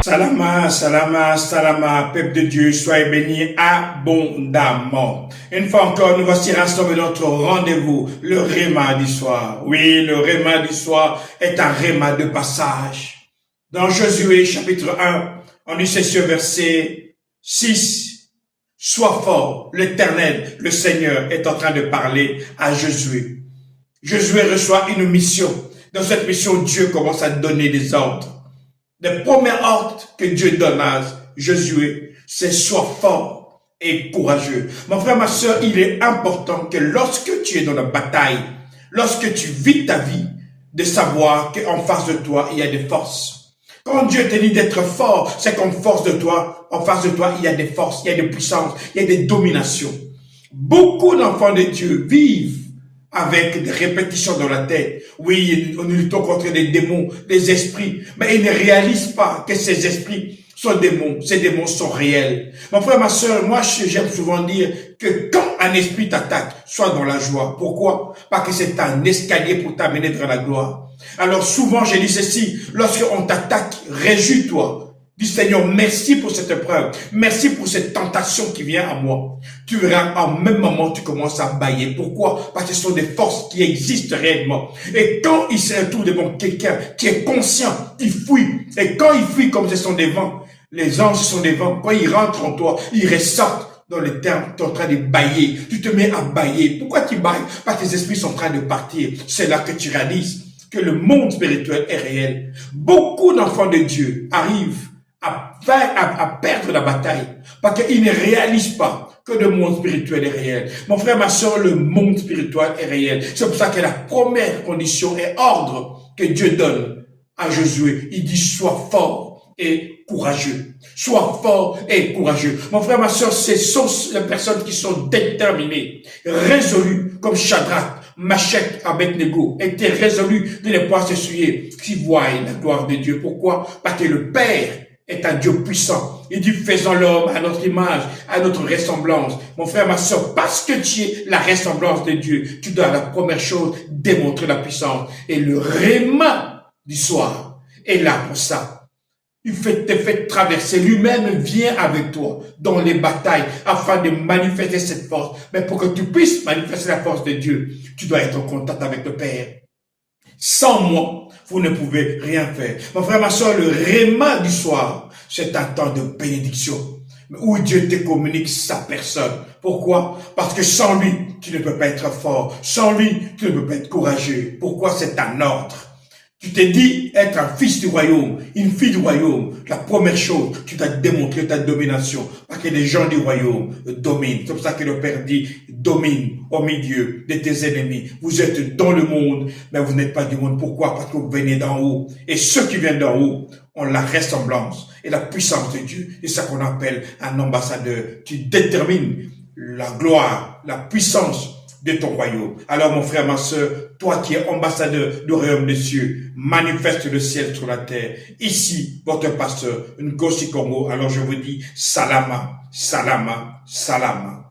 Salama, salama, salama, peuple de Dieu, soyez bénis abondamment. Une fois encore, nous voici rassemblés dans notre rendez-vous, le Réma du soir. Oui, le Réma du soir est un Réma de passage. Dans Josué chapitre 1, on lit ce verset 6. Sois fort, l'Éternel, le Seigneur, est en train de parler à Josué. Josué reçoit une mission. Dans cette mission, Dieu commence à donner des ordres. Le premier ordre que Dieu donne à Josué, c'est sois fort et courageux. Mon frère, ma soeur, il est important que lorsque tu es dans la bataille, lorsque tu vis ta vie, de savoir qu'en face de toi, il y a des forces. Quand Dieu te dit d'être fort, c'est qu'en face de toi, il y a des forces, il y a des puissances, il y a des dominations. Beaucoup d'enfants de Dieu vivent avec des répétitions dans la tête. Oui, nous luttons contre des démons, des esprits, mais ils ne réalisent pas que ces esprits sont démons. Ces démons sont réels. Mon frère, ma soeur, moi, j'aime souvent dire que quand un esprit t'attaque, sois dans la joie. Pourquoi? Parce que c'est un escalier pour t'amener vers la gloire. Alors souvent, je dis ceci, lorsqu'on t'attaque, réjouis-toi. Dis Seigneur, merci pour cette épreuve. Merci pour cette tentation qui vient à moi. Tu verras, en même moment, tu commences à bâiller. Pourquoi? Parce que ce sont des forces qui existent réellement. Et quand il se retrouve devant quelqu'un qui est conscient, il fuit. Et quand il fuit comme ce sont des vents, les anges sont des vents. Quand ils rentrent en toi, ils ressortent dans les termes, tu es en train de bâiller. Tu te mets à bâiller. Pourquoi tu bailles? Parce que tes esprits sont en train de partir. C'est là que tu réalises que le monde spirituel est réel. Beaucoup d'enfants de Dieu arrivent à perdre la bataille parce qu'ils ne réalisent pas que le monde spirituel est réel. Mon frère, ma soeur, le monde spirituel est réel. C'est pour ça que la première condition et ordre que Dieu donne à Josué, il dit sois fort et courageux. Sois fort et courageux. Mon frère, ma soeur, ce sont les personnes qui sont déterminées, résolues, comme Shadrach, Meshach, Abednego, étaient résolus de ne pas s'essuyer, qui voient la gloire de Dieu. Pourquoi? Parce que le Père est un Dieu puissant. Il dit, faisons l'homme à notre image, à notre ressemblance. Mon frère, ma soeur, parce que tu es la ressemblance de Dieu, tu dois, la première chose, démontrer la puissance. Et le Réma du soir est là pour ça. Il te fait traverser. Lui-même vient avec toi dans les batailles afin de manifester cette force. Mais pour que tu puisses manifester la force de Dieu, tu dois être en contact avec le Père. Sans moi, vous ne pouvez rien faire. Mon frère, ma soeur, le Réma du soir, c'est un temps de bénédiction où Dieu te communique sa personne. Pourquoi? Parce que sans lui, tu ne peux pas être fort. Sans lui, tu ne peux pas être courageux. Pourquoi? C'est un ordre. Tu t'es dit être un fils du royaume, une fille du royaume. La première chose, tu dois démontrer ta domination. Parce que les gens du royaume dominent. C'est pour ça que le Père dit, domine au milieu de tes ennemis. Vous êtes dans le monde, mais vous n'êtes pas du monde. Pourquoi? Parce que vous venez d'en haut. Et ceux qui viennent d'en haut ont la ressemblance et la puissance de Dieu. C'est ça qu'on appelle un ambassadeur. Tu détermines la gloire, la puissance de ton royaume. Alors mon frère, ma soeur, toi qui es ambassadeur du royaume des cieux, manifeste le ciel sur la terre. Ici, votre pasteur, Ngozi Congo. Alors je vous dis, salama, salama, salama.